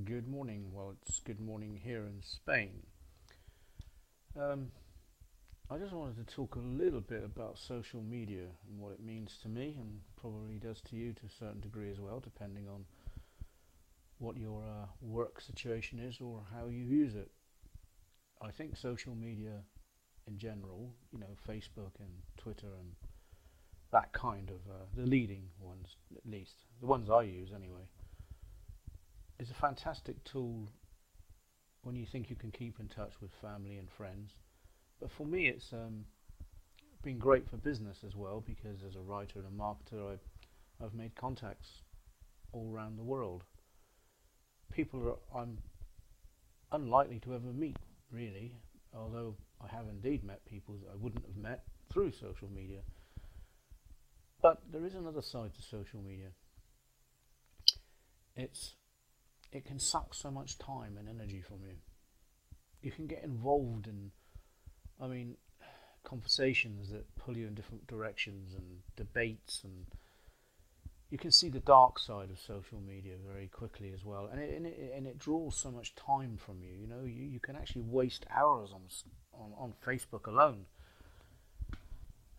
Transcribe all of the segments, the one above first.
Good morning. Well, it's good morning here in Spain. Um, I just wanted to talk a little bit about social media and what it means to me, and probably does to you to a certain degree as well, depending on what your work situation is or how you use it. I think social media in general, Facebook and Twitter and that kind of the leading ones, at least the ones I use anyway, is a fantastic tool when you think you can keep in touch with family and friends. But for me, it's been great for business as well because as a writer and a marketer, I've made contacts all around the world. People I'm unlikely to ever meet, really, although I have indeed met people that I wouldn't have met through social media. But there is another side to social media. It's it can suck so much time and energy from you. You can get involved in, I mean, conversations that pull you in different directions and debates, and you can see the dark side of social media very quickly as well, and it draws so much time from you. You can actually waste hours on Facebook alone,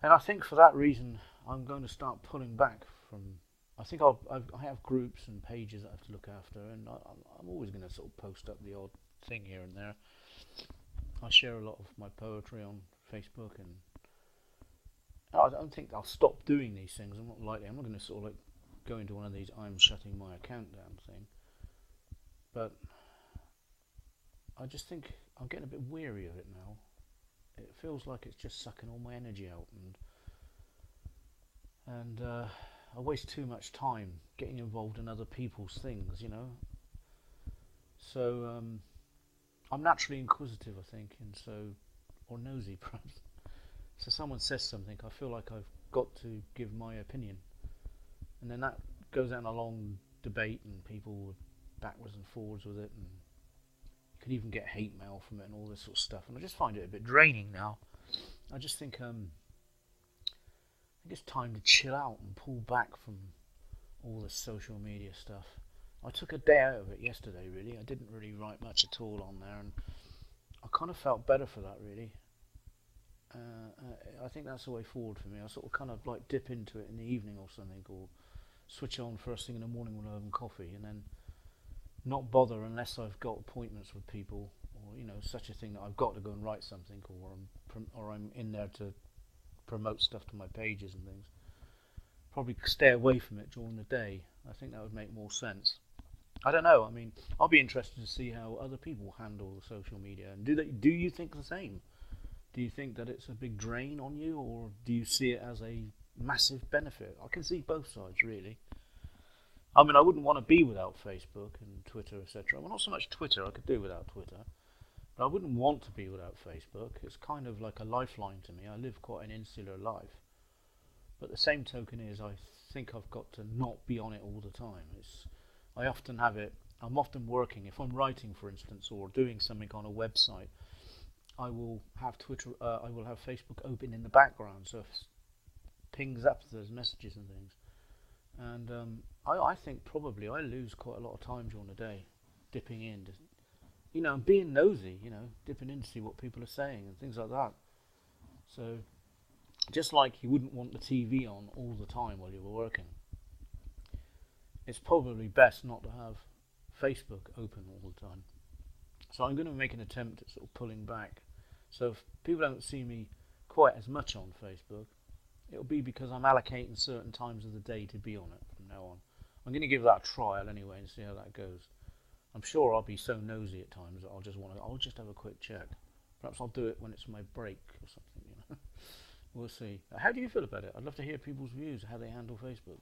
and I think for that reason I'm going to start pulling back from. I think I have groups and pages that I have to look after, and I'm always going to sort of post up the odd thing here and there. I share a lot of my poetry on Facebook, and I don't think I'll stop doing these things. I'm not likely. I'm not going to sort of like go into one of these "I'm shutting my account down" thing. But I just think I'm getting a bit weary of it now. It feels like it's just sucking all my energy out, and I waste too much time getting involved in other people's things. So I'm naturally inquisitive, I think, and so or nosy perhaps. So someone says something, I feel like I've got to give my opinion, and then that goes down a long debate, and people backwards and forwards with it, and you can even get hate mail from it and all this sort of stuff. And I just find it a bit draining now. I just think I think it's time to chill out and pull back from all this social media stuff. I took a day out of it yesterday, really. I didn't really write much at all on there, and I kind of felt better for that, really. I think that's the way forward for me. I sort of kind of like dip into it in the evening or something, or switch on first thing in the morning when I'm having coffee, and then not bother unless I've got appointments with people, or such a thing that I've got to go and write something, or I'm in there to promote stuff to my pages and things. Probably stay away from it during the day. I think that would make more sense. I don't know. I mean, I'll be interested to see how other people handle the social media. And do you think the same? Do you think that it's a big drain on you, or do you see it as a massive benefit? I can see both sides, really. I mean, I wouldn't want to be without Facebook and Twitter, etc. Well, not so much Twitter. I could do without Twitter, but I wouldn't want to be without Facebook. It's kind of like a lifeline to me. I live quite an insular life, but the same token is I think I've got to not be on it all the time. I often have it. I'm often working. If I'm writing, for instance, or doing something on a website, I will have Twitter. I will have Facebook open in the background, so if it pings up those messages and things. And I think probably I lose quite a lot of time during the day, dipping in, being nosy. Dipping in to see what people are saying and things like that. So just like you wouldn't want the TV on all the time while you were working, it's probably best not to have Facebook open all the time. So I'm going to make an attempt at sort of pulling back. So if people don't see me quite as much on Facebook, it'll be because I'm allocating certain times of the day to be on it from now on. I'm going to give that a trial anyway and see how that goes. I'm sure I'll be so nosy at times that I'll just have a quick check. Perhaps I'll do it when it's my break or something. We'll see. How do you feel about it? I'd love to hear people's views, how they handle Facebook.